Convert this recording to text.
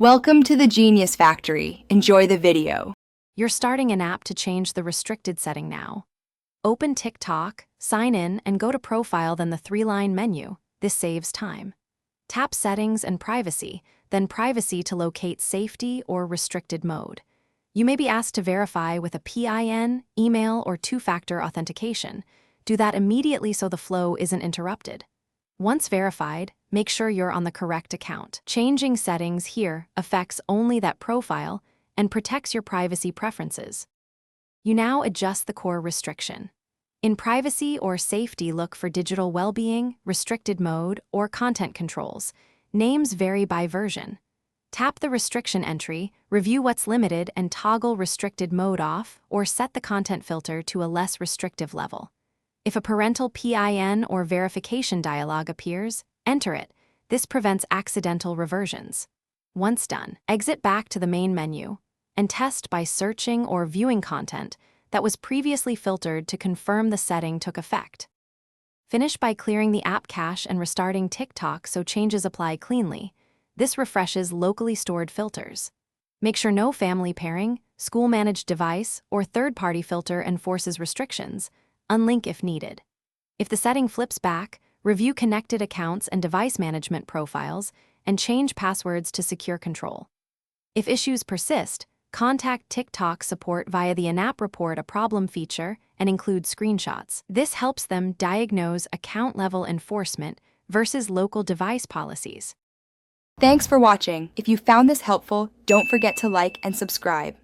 Welcome to the Genius Factory. Enjoy the video. You're starting an app to change the restricted setting now. Open TikTok, sign in, and go to Profile, then the 3-line menu. This saves time. Tap Settings and Privacy, then Privacy to locate Safety or Restricted Mode. You may be asked to verify with a PIN, email, or two-factor authentication. Do that immediately so the flow isn't interrupted. Once verified, make sure you're on the correct account. Changing settings here affects only that profile and protects your privacy preferences. You now adjust the core restriction. In Privacy or Safety, look for Digital Wellbeing, Restricted Mode, or Content Controls. Names vary by version. Tap the restriction entry, review what's limited, and toggle Restricted Mode off or set the content filter to a less restrictive level. If a parental PIN or verification dialog appears, enter it. This prevents accidental reversions. Once done, exit back to the main menu and test by searching or viewing content that was previously filtered to confirm the setting took effect. Finish by clearing the app cache and restarting TikTok so changes apply cleanly. This refreshes locally stored filters. Make sure no family pairing, school-managed device, or third-party filter enforces restrictions. Unlink if needed. If the setting flips back, review connected accounts and device management profiles, and change passwords to secure control. If issues persist, contact TikTok support via the In-App Report a Problem feature and include screenshots. This helps them diagnose account-level enforcement versus local device policies. Thanks for watching. If you found this helpful, don't forget to like and subscribe.